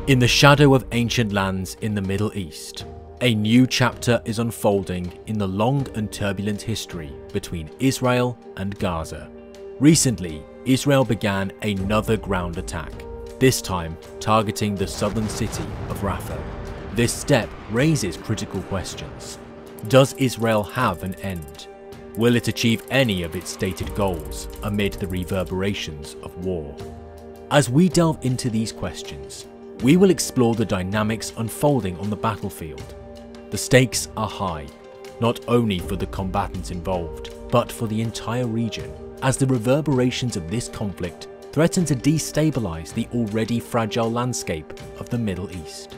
In the shadow of ancient lands in the Middle East, a new chapter is unfolding in the long and turbulent history between Israel and Gaza. Recently, Israel began another ground attack, this time targeting the southern city of Rafah. This step raises critical questions. Does Israel have an end? Will it achieve any of its stated goals amid the reverberations of war? As we delve into these questions, we will explore the dynamics unfolding on the battlefield. The stakes are high, not only for the combatants involved, but for the entire region, as the reverberations of this conflict threaten to destabilize the already fragile landscape of the Middle East.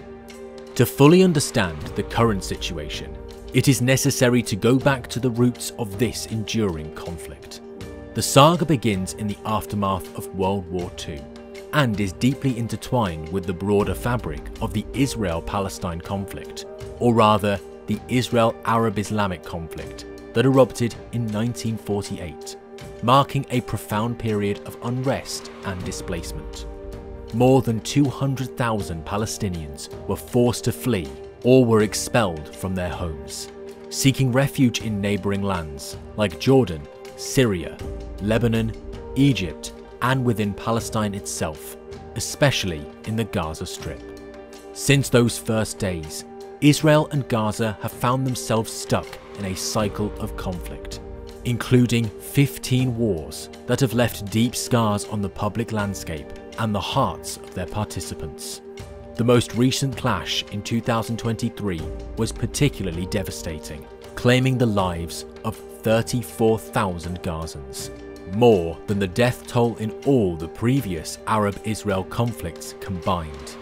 To fully understand the current situation, it is necessary to go back to the roots of this enduring conflict. The saga begins in the aftermath of World War II, and is deeply intertwined with the broader fabric of the Israel-Palestine conflict, or rather the Israel-Arab-Islamic conflict that erupted in 1948, marking a profound period of unrest and displacement. More than 200,000 Palestinians were forced to flee or were expelled from their homes, seeking refuge in neighbouring lands like Jordan, Syria, Lebanon, Egypt, and within Palestine itself, especially in the Gaza Strip. Since those first days, Israel and Gaza have found themselves stuck in a cycle of conflict, including 15 wars that have left deep scars on the public landscape and the hearts of their participants. The most recent clash in 2023 was particularly devastating, claiming the lives of 34,000 Gazans, more than the death toll in all the previous Arab-Israel conflicts combined.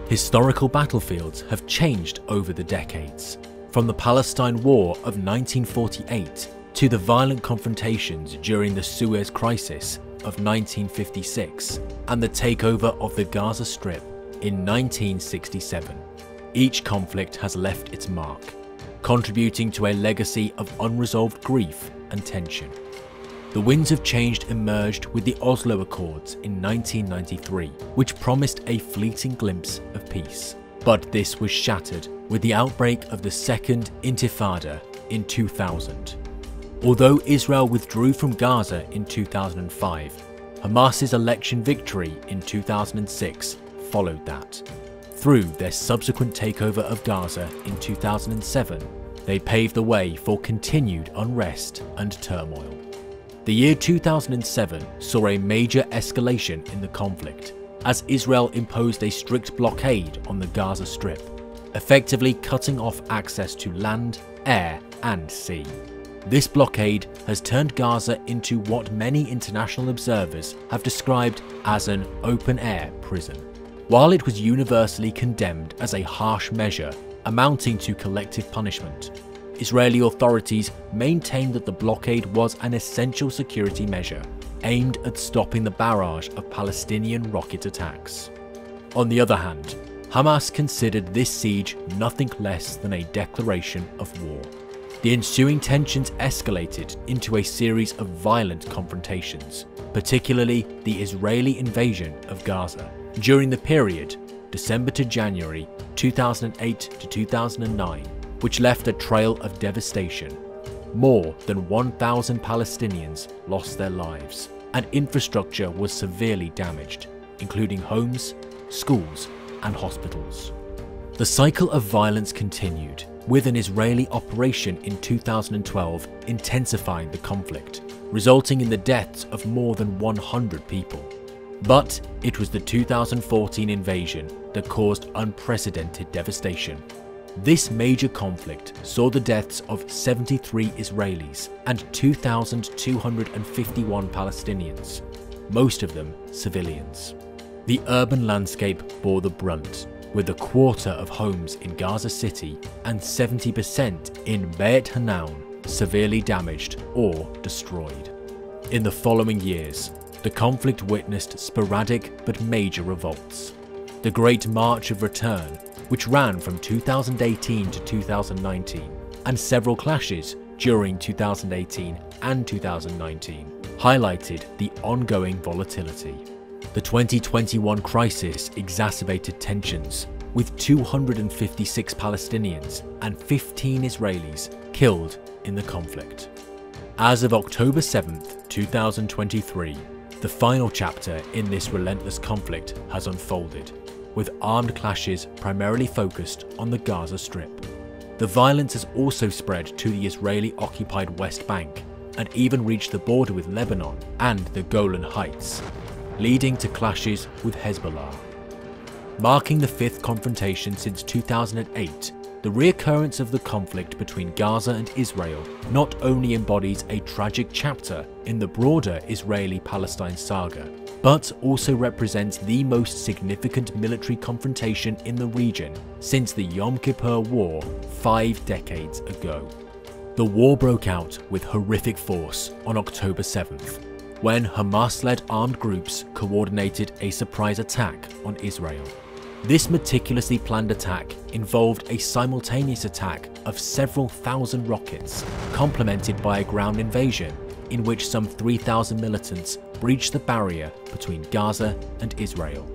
Historical battlefields have changed over the decades, from the Palestine War of 1948 to the violent confrontations during the Suez Crisis of 1956 and the takeover of the Gaza Strip in 1967. Each conflict has left its mark, contributing to a legacy of unresolved grief and tension. The winds of change emerged with the Oslo Accords in 1993, which promised a fleeting glimpse of peace. But this was shattered with the outbreak of the Second Intifada in 2000. Although Israel withdrew from Gaza in 2005, Hamas's election victory in 2006 followed that. Through their subsequent takeover of Gaza in 2007, they paved the way for continued unrest and turmoil. The year 2007 saw a major escalation in the conflict, as Israel imposed a strict blockade on the Gaza Strip, effectively cutting off access to land, air, and sea. This blockade has turned Gaza into what many international observers have described as an open-air prison. While it was universally condemned as a harsh measure amounting to collective punishment, Israeli authorities maintained that the blockade was an essential security measure aimed at stopping the barrage of Palestinian rocket attacks. On the other hand, Hamas considered this siege nothing less than a declaration of war. The ensuing tensions escalated into a series of violent confrontations, particularly the Israeli invasion of Gaza. During the period, December to January 2008 to 2009, which left a trail of devastation. More than 1,000 Palestinians lost their lives, and infrastructure was severely damaged, including homes, schools, and hospitals. The cycle of violence continued, with an Israeli operation in 2012 intensifying the conflict, resulting in the deaths of more than 100 people. But it was the 2014 invasion that caused unprecedented devastation. This major conflict saw the deaths of 73 Israelis and 2,251 Palestinians, most of them civilians. The urban landscape bore the brunt, with a quarter of homes in Gaza City and 70% in Beit Hanoun severely damaged or destroyed. In the following years, the conflict witnessed sporadic but major revolts. The Great March of Return, which ran from 2018 to 2019, and several clashes during 2018 and 2019, highlighted the ongoing volatility. The 2021 crisis exacerbated tensions, with 256 Palestinians and 15 Israelis killed in the conflict. As of October 7, 2023, the final chapter in this relentless conflict has unfolded, with armed clashes primarily focused on the Gaza Strip. The violence has also spread to the Israeli-occupied West Bank and even reached the border with Lebanon and the Golan Heights, leading to clashes with Hezbollah. Marking the fifth confrontation since 2008, the reoccurrence of the conflict between Gaza and Israel not only embodies a tragic chapter in the broader Israeli-Palestine saga, but also represents the most significant military confrontation in the region since the Yom Kippur War 5 decades ago. The war broke out with horrific force on October 7th, when Hamas-led armed groups coordinated a surprise attack on Israel. This meticulously planned attack involved a simultaneous attack of several thousand rockets, complemented by a ground invasion in which some 3,000 militants breached the barrier between Gaza and Israel.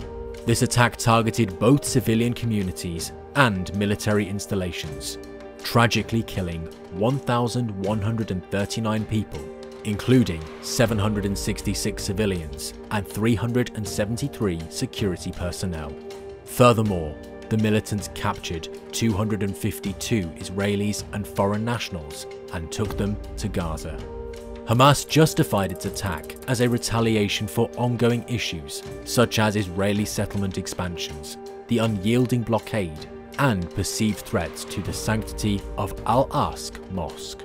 This attack targeted both civilian communities and military installations, tragically killing 1,139 people, including 766 civilians and 373 security personnel. Furthermore, the militants captured 252 Israelis and foreign nationals and took them to Gaza. Hamas justified its attack as a retaliation for ongoing issues such as Israeli settlement expansions, the unyielding blockade, and perceived threats to the sanctity of Al-Aqsa Mosque.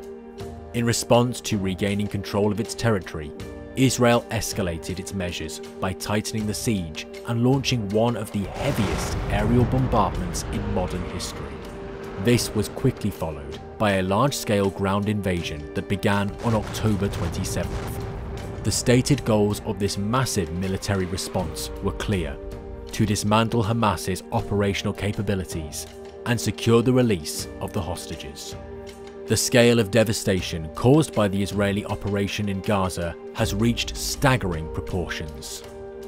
In response to regaining control of its territory, Israel escalated its measures by tightening the siege and launching one of the heaviest aerial bombardments in modern history. This was quickly followed by a large-scale ground invasion that began on October 27th. The stated goals of this massive military response were clear: to dismantle Hamas's operational capabilities and secure the release of the hostages. The scale of devastation caused by the Israeli operation in Gaza has reached staggering proportions.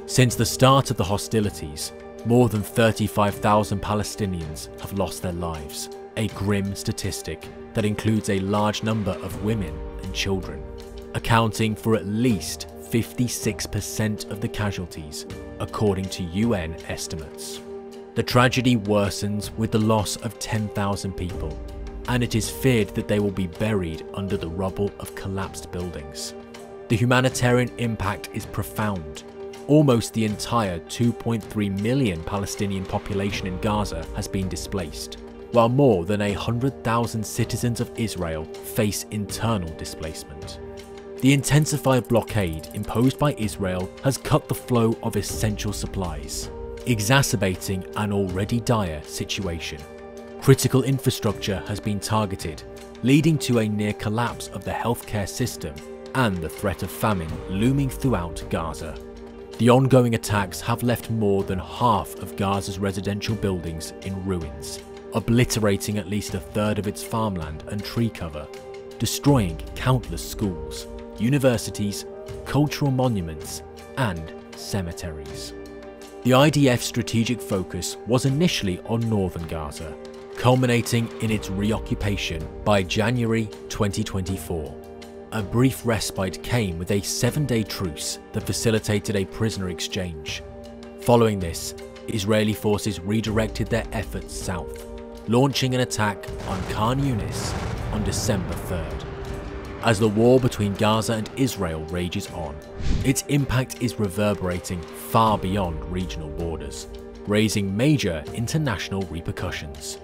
Since the start of the hostilities, more than 35,000 Palestinians have lost their lives, a grim statistic that includes a large number of women and children, accounting for at least 56% of the casualties, according to UN estimates. The tragedy worsens with the loss of 10,000 people, and it is feared that they will be buried under the rubble of collapsed buildings. The humanitarian impact is profound. Almost the entire 2.3 million Palestinian population in Gaza has been displaced, while more than 100,000 citizens of Israel face internal displacement. The intensified blockade imposed by Israel has cut the flow of essential supplies, exacerbating an already dire situation. Critical infrastructure has been targeted, leading to a near collapse of the healthcare system and the threat of famine looming throughout Gaza. The ongoing attacks have left more than half of Gaza's residential buildings in ruins, obliterating at least a third of its farmland and tree cover, destroying countless schools, universities, cultural monuments, and cemeteries. The IDF's strategic focus was initially on northern Gaza, culminating in its reoccupation by January 2024. A brief respite came with a 7-day truce that facilitated a prisoner exchange. Following this, Israeli forces redirected their efforts south, launching an attack on Khan Yunis on December 3rd. As the war between Gaza and Israel rages on, its impact is reverberating far beyond regional borders, raising major international repercussions.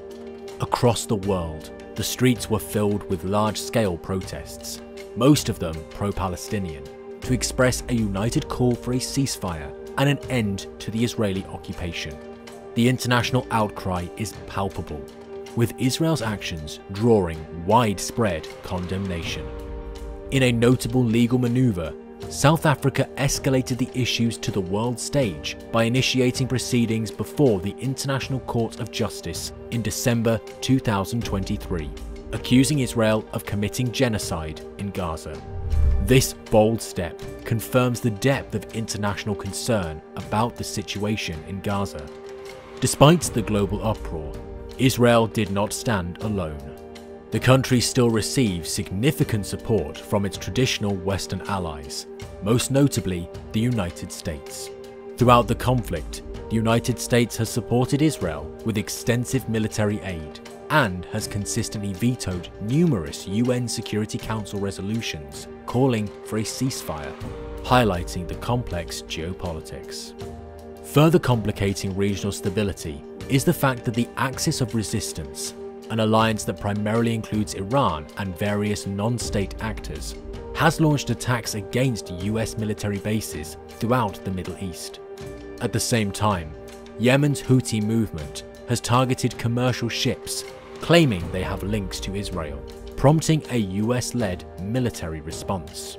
Across the world, the streets were filled with large-scale protests, most of them pro-Palestinian, to express a united call for a ceasefire and an end to the Israeli occupation. The international outcry is palpable, with Israel's actions drawing widespread condemnation. In a notable legal maneuver, South Africa escalated the issues to the world stage by initiating proceedings before the International Court of Justice in December 2023, accusing Israel of committing genocide in Gaza. This bold step confirms the depth of international concern about the situation in Gaza. Despite the global uproar, Israel did not stand alone. The country still receives significant support from its traditional Western allies, most notably the United States. Throughout the conflict, the United States has supported Israel with extensive military aid and has consistently vetoed numerous UN Security Council resolutions calling for a ceasefire, highlighting the complex geopolitics. Further complicating regional stability is the fact that the Axis of Resistance, an alliance that primarily includes Iran and various non-state actors, has launched attacks against US military bases throughout the Middle East. At the same time, Yemen's Houthi movement has targeted commercial ships, claiming they have links to Israel, prompting a US-led military response.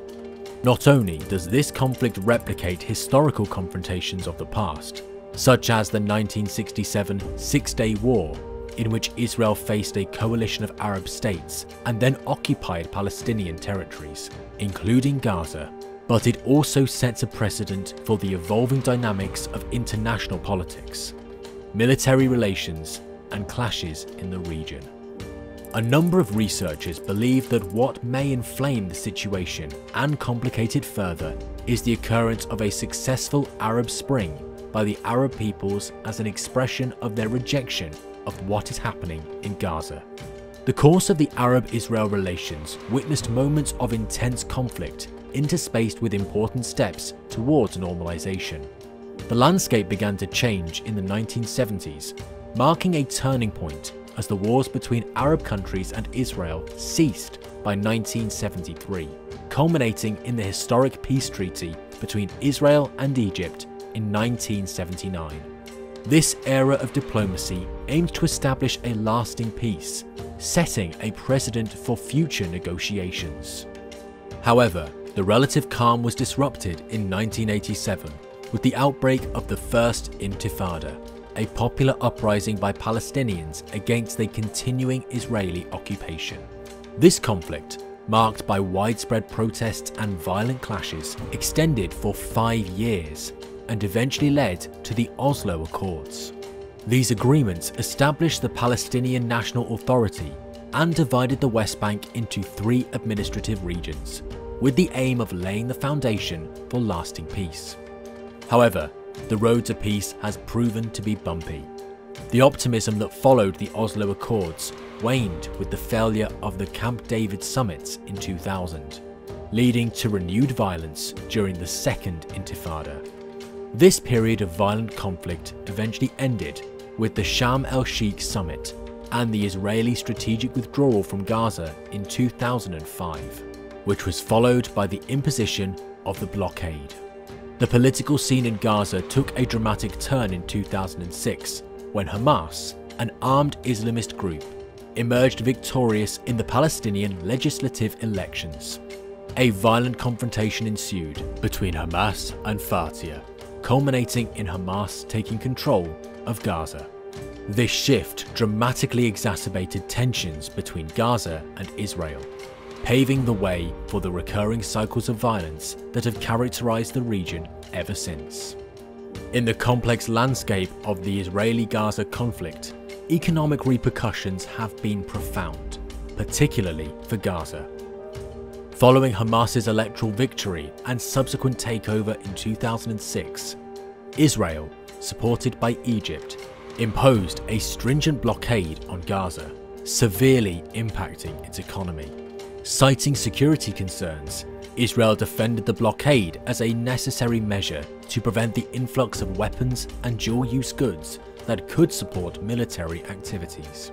Not only does this conflict replicate historical confrontations of the past, such as the 1967 Six-Day War, in which Israel faced a coalition of Arab states and then occupied Palestinian territories, including Gaza, but it also sets a precedent for the evolving dynamics of international politics, military relations, and clashes in the region. A number of researchers believe that what may inflame the situation and complicate it further is the occurrence of a successful Arab Spring by the Arab peoples as an expression of their rejection of what is happening in Gaza. The course of the Arab-Israel relations witnessed moments of intense conflict interspaced with important steps towards normalization. The landscape began to change in the 1970s, marking a turning point as the wars between Arab countries and Israel ceased by 1973, culminating in the historic peace treaty between Israel and Egypt in 1979. This era of diplomacy aimed to establish a lasting peace, setting a precedent for future negotiations. However, the relative calm was disrupted in 1987 with the outbreak of the First Intifada, a popular uprising by Palestinians against the continuing Israeli occupation. This conflict, marked by widespread protests and violent clashes, extended for 5 years and eventually led to the Oslo Accords. These agreements established the Palestinian National Authority and divided the West Bank into 3 administrative regions, with the aim of laying the foundation for lasting peace. However, the road to peace has proven to be bumpy. The optimism that followed the Oslo Accords waned with the failure of the Camp David summits in 2000, leading to renewed violence during the Second Intifada. This period of violent conflict eventually ended with the Sharm el-Sheikh summit and the Israeli strategic withdrawal from Gaza in 2005, which was followed by the imposition of the blockade. The political scene in Gaza took a dramatic turn in 2006 when Hamas, an armed Islamist group, emerged victorious in the Palestinian legislative elections. A violent confrontation ensued between Hamas and Fatah, culminating in Hamas taking control of Gaza. This shift dramatically exacerbated tensions between Gaza and Israel, paving the way for the recurring cycles of violence that have characterized the region ever since. In the complex landscape of the Israeli-Gaza conflict, economic repercussions have been profound, particularly for Gaza. Following Hamas's electoral victory and subsequent takeover in 2006, Israel, supported by Egypt, imposed a stringent blockade on Gaza, severely impacting its economy. Citing security concerns, Israel defended the blockade as a necessary measure to prevent the influx of weapons and dual-use goods that could support military activities.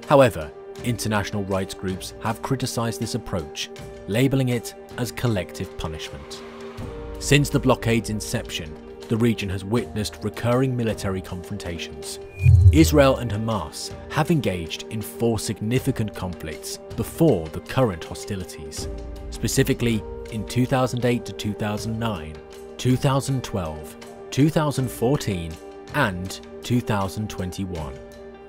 However, international rights groups have criticized this approach, labeling it as collective punishment. Since the blockade's inception, the region has witnessed recurring military confrontations. Israel and Hamas have engaged in 4 significant conflicts before the current hostilities, specifically in 2008 to 2009, 2012, 2014, and 2021.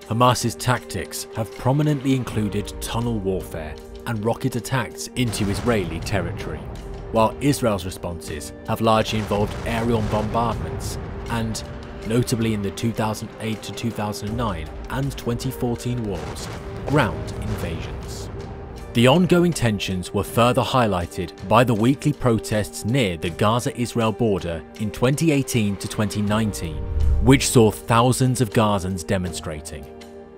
Hamas's tactics have prominently included tunnel warfare and rocket attacks into Israeli territory. while Israel's responses have largely involved aerial bombardments and, notably in the 2008 to 2009 and 2014 wars, ground invasions. The ongoing tensions were further highlighted by the weekly protests near the Gaza-Israel border in 2018 to 2019, which saw thousands of Gazans demonstrating.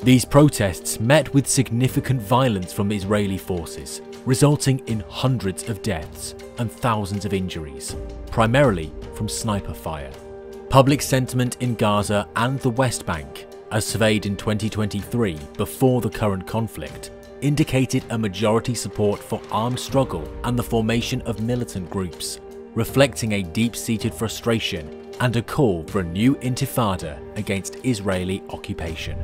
These protests met with significant violence from Israeli forces, resulting in hundreds of deaths and thousands of injuries, primarily from sniper fire. Public sentiment in Gaza and the West Bank, as surveyed in 2023 before the current conflict, indicated a majority support for armed struggle and the formation of militant groups, reflecting a deep-seated frustration and a call for a new intifada against Israeli occupation.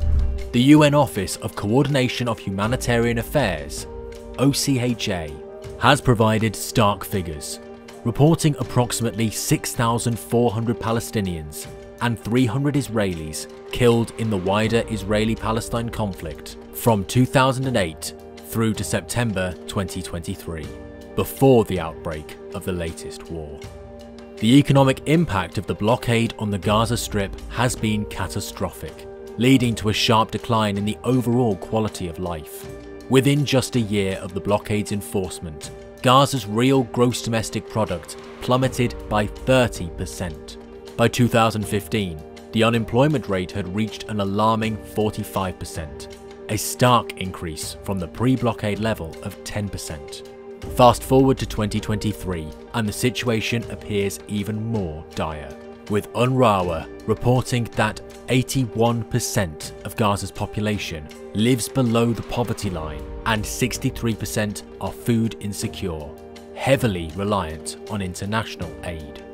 The UN Office of Coordination of Humanitarian Affairs, OCHA, has provided stark figures, reporting approximately 6,400 Palestinians and 300 Israelis killed in the wider Israeli-Palestine conflict from 2008 through to September 2023, before the outbreak of the latest war. The economic impact of the blockade on the Gaza Strip has been catastrophic, leading to a sharp decline in the overall quality of life. Within just a year of the blockade's enforcement, Gaza's real gross domestic product plummeted by 30%. By 2015, the unemployment rate had reached an alarming 45%, a stark increase from the pre-blockade level of 10%. Fast forward to 2023, and the situation appears even more dire, with UNRWA reporting that 81% of Gaza's population lives below the poverty line and 63% are food insecure, heavily reliant on international aid.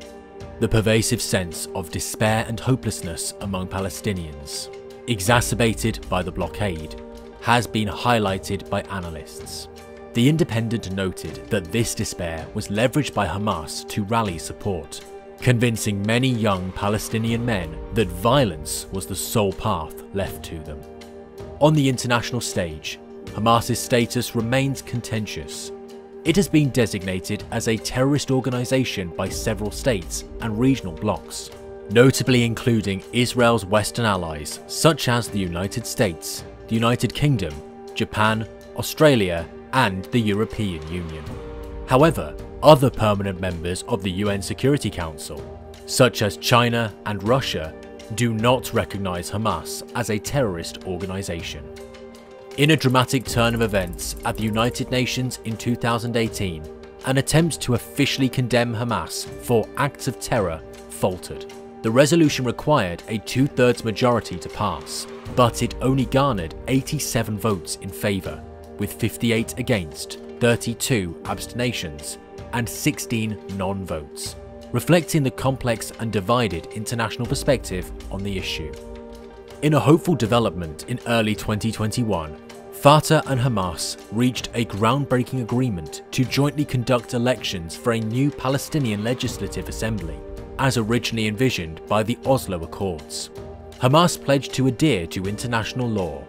The pervasive sense of despair and hopelessness among Palestinians, exacerbated by the blockade, has been highlighted by analysts. The Independent noted that this despair was leveraged by Hamas to rally support, convincing many young Palestinian men that violence was the sole path left to them. On the international stage, Hamas's status remains contentious. It has been designated as a terrorist organization by several states and regional blocs, notably including Israel's Western allies such as the United States, the United Kingdom, Japan, Australia, and the European Union. However, other permanent members of the UN Security Council, such as China and Russia, do not recognize Hamas as a terrorist organization. In a dramatic turn of events at the United Nations in 2018, an attempt to officially condemn Hamas for acts of terror faltered. The resolution required a 2/3 majority to pass, but it only garnered 87 votes in favour, with 58 against, 32 abstentions, and 16 non-votes, reflecting the complex and divided international perspective on the issue. In a hopeful development in early 2021, Fatah and Hamas reached a groundbreaking agreement to jointly conduct elections for a new Palestinian Legislative Assembly, as originally envisioned by the Oslo Accords. Hamas pledged to adhere to international law,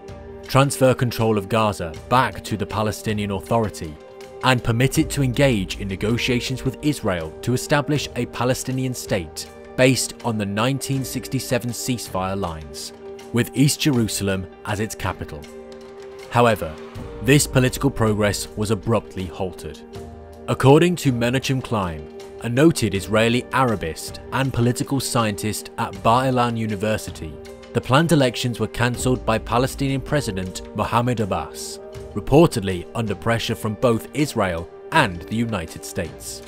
transfer control of Gaza back to the Palestinian Authority, and permit it to engage in negotiations with Israel to establish a Palestinian state based on the 1967 ceasefire lines, with East Jerusalem as its capital. However, this political progress was abruptly halted. According to Menachem Klein, a noted Israeli Arabist and political scientist at Bar-Ilan University, the planned elections were cancelled by Palestinian President Mahmoud Abbas, reportedly under pressure from both Israel and the United States.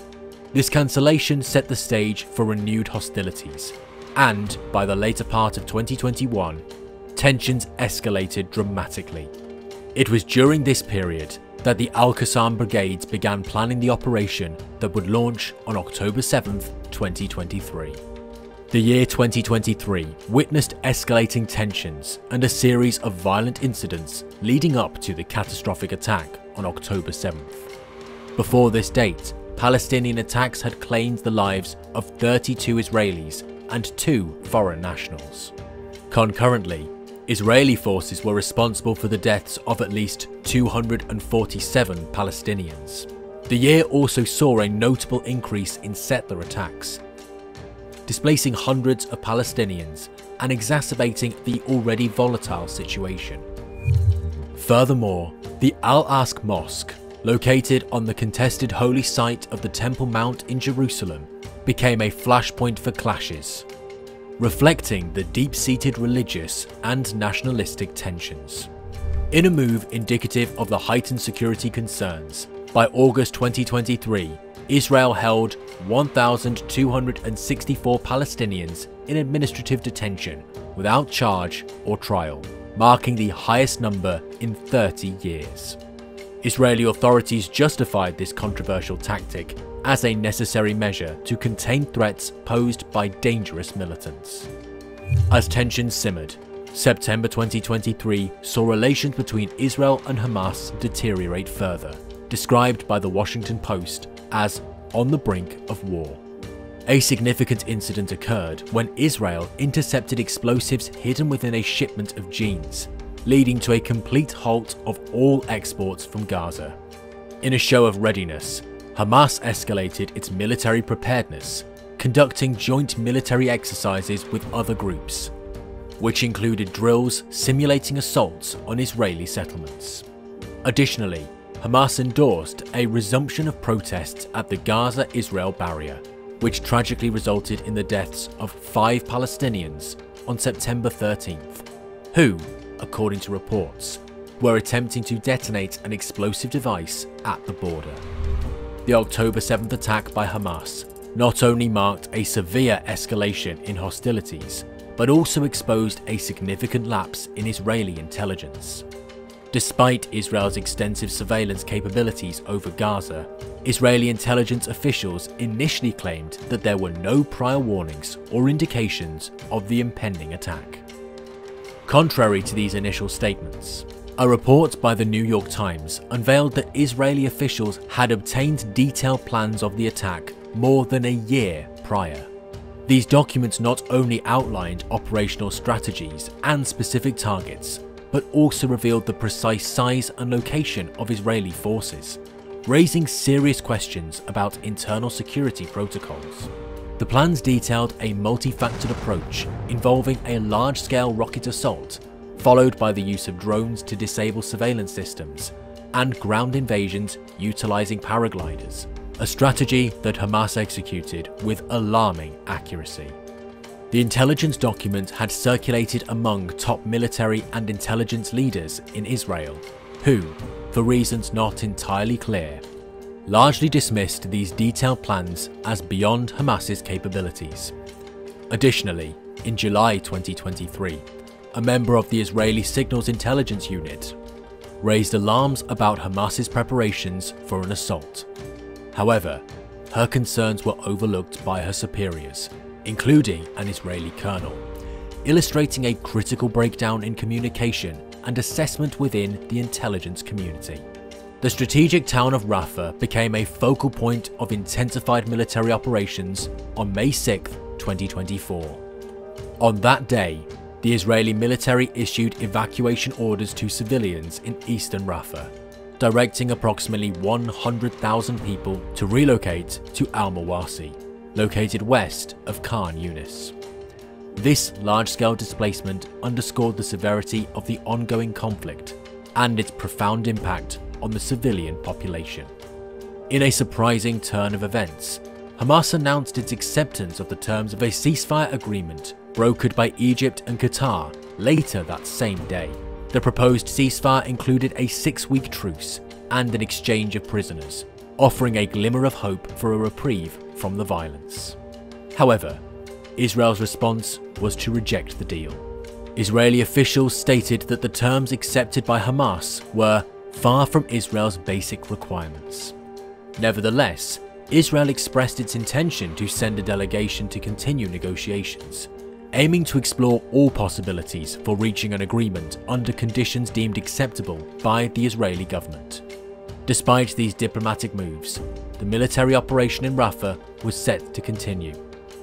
This cancellation set the stage for renewed hostilities, and by the later part of 2021, tensions escalated dramatically. It was during this period that the Al-Qassam brigades began planning the operation that would launch on October 7, 2023. The year 2023 witnessed escalating tensions and a series of violent incidents leading up to the catastrophic attack on October 7th. Before this date, Palestinian attacks had claimed the lives of 32 Israelis and 2 foreign nationals. Concurrently, Israeli forces were responsible for the deaths of at least 247 Palestinians. The year also saw a notable increase in settler attacks, displacing hundreds of Palestinians and exacerbating the already volatile situation. Furthermore, the Al-Aqsa Mosque, located on the contested holy site of the Temple Mount in Jerusalem, became a flashpoint for clashes, reflecting the deep-seated religious and nationalistic tensions. In a move indicative of the heightened security concerns, by August 2023, Israel held 1,264 Palestinians in administrative detention without charge or trial, marking the highest number in 30 years. Israeli authorities justified this controversial tactic as a necessary measure to contain threats posed by dangerous militants. As tensions simmered, September 2023 saw relations between Israel and Hamas deteriorate further, described by the Washington Post as on the brink of war. A significant incident occurred when Israel intercepted explosives hidden within a shipment of jeans, leading to a complete halt of all exports from Gaza. In a show of readiness, Hamas escalated its military preparedness, conducting joint military exercises with other groups, which included drills simulating assaults on Israeli settlements. Additionally, Hamas endorsed a resumption of protests at the Gaza-Israel barrier, which tragically resulted in the deaths of 5 Palestinians on September 13th, who, according to reports, were attempting to detonate an explosive device at the border. The October 7th attack by Hamas not only marked a severe escalation in hostilities, but also exposed a significant lapse in Israeli intelligence. Despite Israel's extensive surveillance capabilities over Gaza, Israeli intelligence officials initially claimed that there were no prior warnings or indications of the impending attack. Contrary to these initial statements, a report by the New York Times unveiled that Israeli officials had obtained detailed plans of the attack more than a year prior. These documents not only outlined operational strategies and specific targets, but also revealed the precise size and location of Israeli forces, raising serious questions about internal security protocols. The plans detailed a multi-factored approach involving a large-scale rocket assault, followed by the use of drones to disable surveillance systems, and ground invasions utilizing paragliders, a strategy that Hamas executed with alarming accuracy. The intelligence document had circulated among top military and intelligence leaders in Israel, who, for reasons not entirely clear, largely dismissed these detailed plans as beyond Hamas's capabilities. Additionally, in July 2023, a member of the Israeli Signals Intelligence Unit raised alarms about Hamas's preparations for an assault. However, her concerns were overlooked by her superiors, including an Israeli colonel, illustrating a critical breakdown in communication and assessment within the intelligence community. The strategic town of Rafah became a focal point of intensified military operations on May 6, 2024. On that day, the Israeli military issued evacuation orders to civilians in eastern Rafah, directing approximately 100,000 people to relocate to Al-Mawasi, located west of Khan Yunis. This large-scale displacement underscored the severity of the ongoing conflict and its profound impact on the civilian population. In a surprising turn of events, Hamas announced its acceptance of the terms of a ceasefire agreement brokered by Egypt and Qatar later that same day. The proposed ceasefire included a 6-week truce and an exchange of prisoners, offering a glimmer of hope for a reprieve from the violence. However, Israel's response was to reject the deal. Israeli officials stated that the terms accepted by Hamas were far from Israel's basic requirements. Nevertheless, Israel expressed its intention to send a delegation to continue negotiations, aiming to explore all possibilities for reaching an agreement under conditions deemed acceptable by the Israeli government. Despite these diplomatic moves, the military operation in Rafah was set to continue,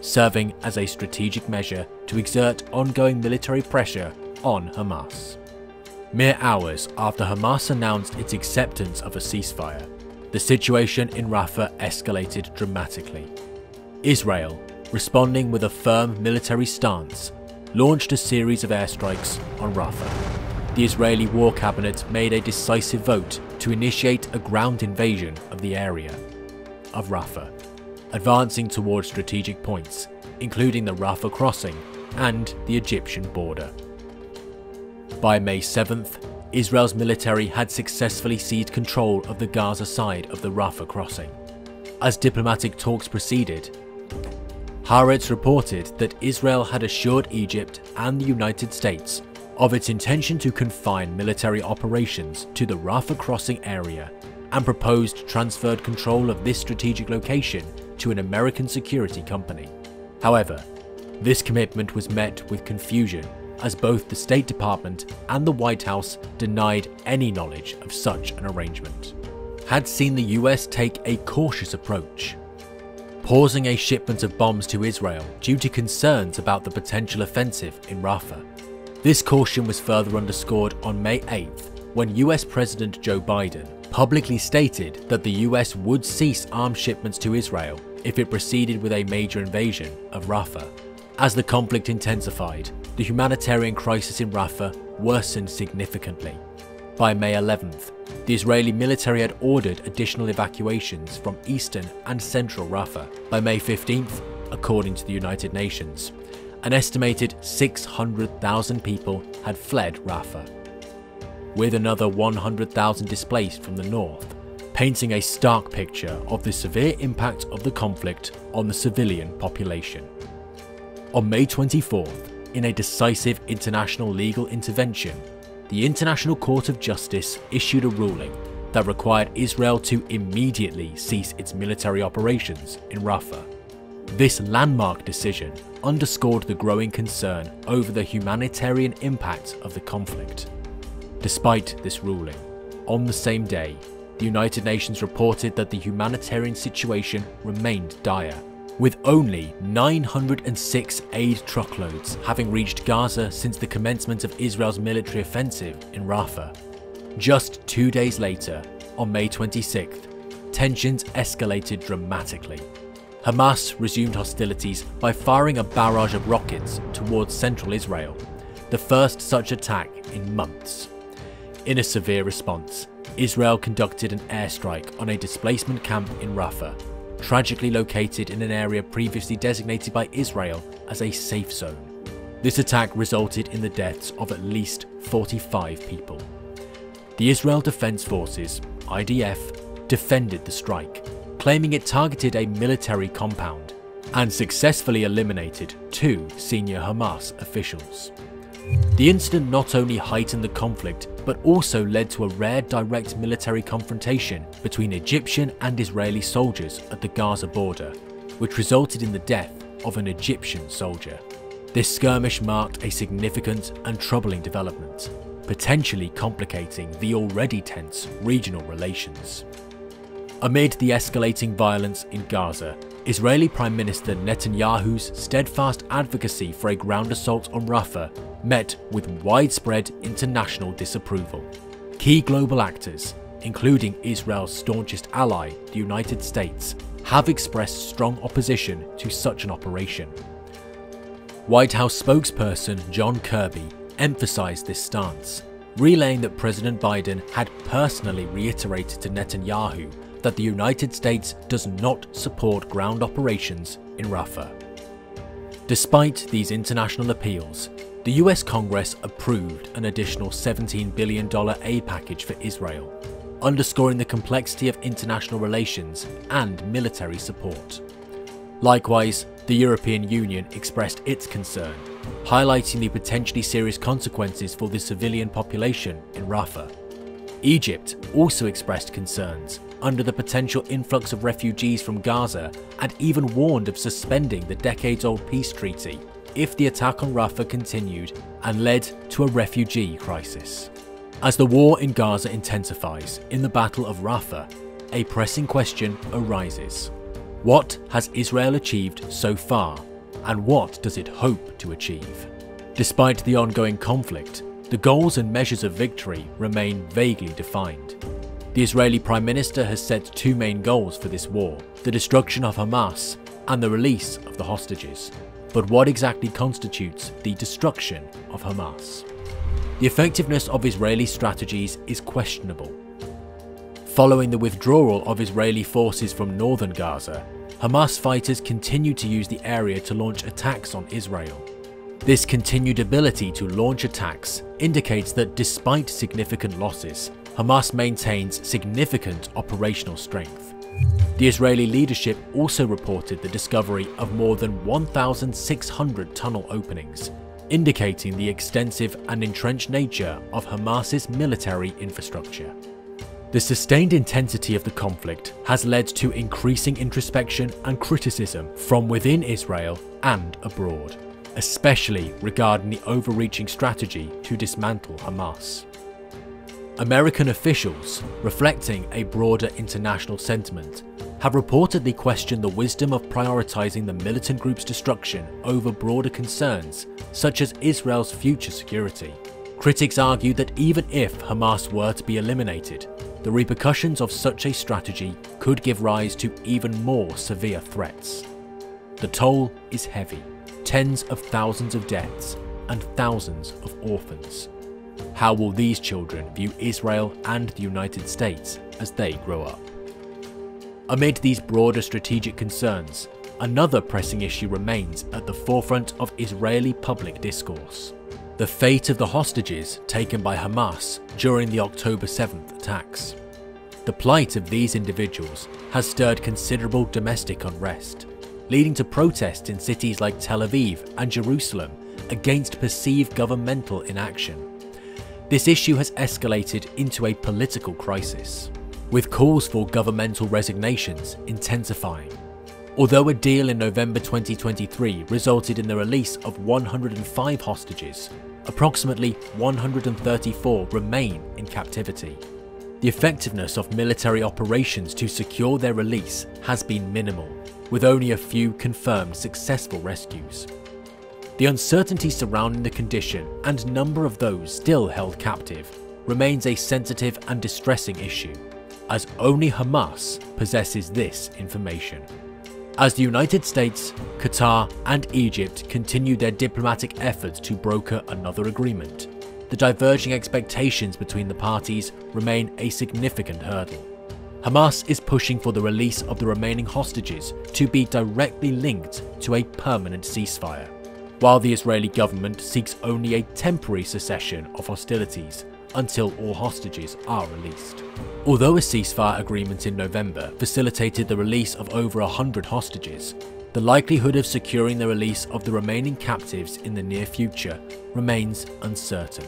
serving as a strategic measure to exert ongoing military pressure on Hamas. Mere hours after Hamas announced its acceptance of a ceasefire, the situation in Rafah escalated dramatically. Israel, responding with a firm military stance, launched a series of airstrikes on Rafah. The Israeli War Cabinet made a decisive vote to initiate a ground invasion of the area of Rafah, advancing towards strategic points, including the Rafah crossing and the Egyptian border. By May 7th, Israel's military had successfully seized control of the Gaza side of the Rafah crossing. As diplomatic talks proceeded, Haaretz reported that Israel had assured Egypt and the United States of its intention to confine military operations to the Rafah crossing area and proposed transferred control of this strategic location to an American security company. However, this commitment was met with confusion as both the State Department and the White House denied any knowledge of such an arrangement. Had seen the US take a cautious approach, pausing a shipment of bombs to Israel due to concerns about the potential offensive in Rafah. This caution was further underscored on May 8th when US President Joe Biden publicly stated that the US would cease arms shipments to Israel if it proceeded with a major invasion of Rafah. As the conflict intensified, the humanitarian crisis in Rafah worsened significantly. By May 11th, the Israeli military had ordered additional evacuations from eastern and central Rafah. By May 15th, according to the United Nations, an estimated 600,000 people had fled Rafah, with another 100,000 displaced from the north, painting a stark picture of the severe impact of the conflict on the civilian population. On May 24th, in a decisive international legal intervention, the International Court of Justice issued a ruling that required Israel to immediately cease its military operations in Rafah. This landmark decision underscored the growing concern over the humanitarian impact of the conflict. Despite this ruling, on the same day, the United Nations reported that the humanitarian situation remained dire, with only 906 aid truckloads having reached Gaza since the commencement of Israel's military offensive in Rafah. Just 2 days later, on May 26th, tensions escalated dramatically. Hamas resumed hostilities by firing a barrage of rockets towards central Israel, the first such attack in months. In a severe response, Israel conducted an airstrike on a displacement camp in Rafah, tragically located in an area previously designated by Israel as a safe zone. This attack resulted in the deaths of at least 45 people. The Israel Defense Forces, IDF, defended the strike, claiming it targeted a military compound, and successfully eliminated 2 senior Hamas officials. The incident not only heightened the conflict, but also led to a rare direct military confrontation between Egyptian and Israeli soldiers at the Gaza border, which resulted in the death of an Egyptian soldier. This skirmish marked a significant and troubling development, potentially complicating the already tense regional relations. Amid the escalating violence in Gaza, Israeli Prime Minister Netanyahu's steadfast advocacy for a ground assault on Rafah met with widespread international disapproval. Key global actors, including Israel's staunchest ally, the United States, have expressed strong opposition to such an operation. White House spokesperson John Kirby emphasized this stance, relaying that President Biden had personally reiterated to Netanyahu that the United States does not support ground operations in Rafah. Despite these international appeals, the US Congress approved an additional $17 billion aid package for Israel, underscoring the complexity of international relations and military support. Likewise, the European Union expressed its concern, highlighting the potentially serious consequences for the civilian population in Rafah. Egypt also expressed concerns under the potential influx of refugees from Gaza and even warned of suspending the decades-old peace treaty if the attack on Rafah continued and led to a refugee crisis. As the war in Gaza intensifies in the Battle of Rafah, a pressing question arises. What has Israel achieved so far, and what does it hope to achieve? Despite the ongoing conflict, the goals and measures of victory remain vaguely defined. The Israeli Prime Minister has set two main goals for this war: the destruction of Hamas and the release of the hostages. But what exactly constitutes the destruction of Hamas? The effectiveness of Israeli strategies is questionable. Following the withdrawal of Israeli forces from northern Gaza, Hamas fighters continue to use the area to launch attacks on Israel. This continued ability to launch attacks indicates that despite significant losses, Hamas maintains significant operational strength. The Israeli leadership also reported the discovery of more than 1,600 tunnel openings, indicating the extensive and entrenched nature of Hamas's military infrastructure. The sustained intensity of the conflict has led to increasing introspection and criticism from within Israel and abroad, especially regarding the overreaching strategy to dismantle Hamas. American officials, reflecting a broader international sentiment, have reportedly questioned the wisdom of prioritizing the militant group's destruction over broader concerns such as Israel's future security. Critics argue that even if Hamas were to be eliminated, the repercussions of such a strategy could give rise to even more severe threats. The toll is heavy: tens of thousands of deaths and thousands of orphans. How will these children view Israel and the United States as they grow up? Amid these broader strategic concerns, another pressing issue remains at the forefront of Israeli public discourse: the fate of the hostages taken by Hamas during the October 7th attacks. The plight of these individuals has stirred considerable domestic unrest, leading to protests in cities like Tel Aviv and Jerusalem against perceived governmental inaction. This issue has escalated into a political crisis, with calls for governmental resignations intensifying. Although a deal in November 2023 resulted in the release of 105 hostages, approximately 134 remain in captivity. The effectiveness of military operations to secure their release has been minimal, with only a few confirmed successful rescues. The uncertainty surrounding the condition and number of those still held captive remains a sensitive and distressing issue, as only Hamas possesses this information. As the United States, Qatar and Egypt continue their diplomatic efforts to broker another agreement, the diverging expectations between the parties remain a significant hurdle. Hamas is pushing for the release of the remaining hostages to be directly linked to a permanent ceasefire, while the Israeli government seeks only a temporary cessation of hostilities until all hostages are released. Although a ceasefire agreement in November facilitated the release of over 100 hostages, the likelihood of securing the release of the remaining captives in the near future remains uncertain.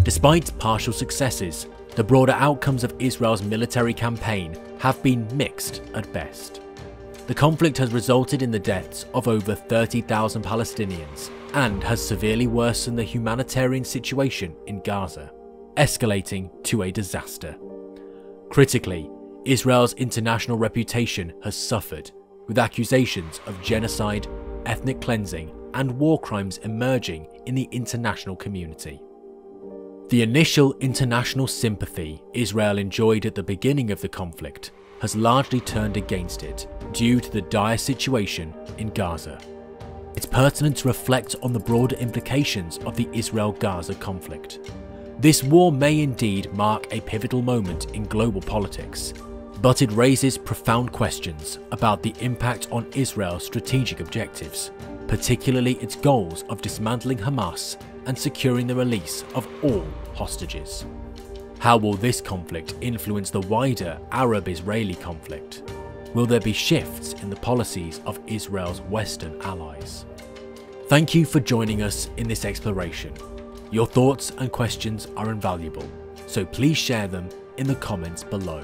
Despite partial successes, the broader outcomes of Israel's military campaign have been mixed at best. The conflict has resulted in the deaths of over 30,000 Palestinians and has severely worsened the humanitarian situation in Gaza, escalating to a disaster. Critically, Israel's international reputation has suffered, with accusations of genocide, ethnic cleansing, and war crimes emerging in the international community. The initial international sympathy Israel enjoyed at the beginning of the conflict has largely turned against it due to the dire situation in Gaza. It's pertinent to reflect on the broader implications of the Israel-Gaza conflict. This war may indeed mark a pivotal moment in global politics, but it raises profound questions about the impact on Israel's strategic objectives, particularly its goals of dismantling Hamas and securing the release of all hostages. How will this conflict influence the wider Arab-Israeli conflict? Will there be shifts in the policies of Israel's Western allies? Thank you for joining us in this exploration. Your thoughts and questions are invaluable, so please share them in the comments below.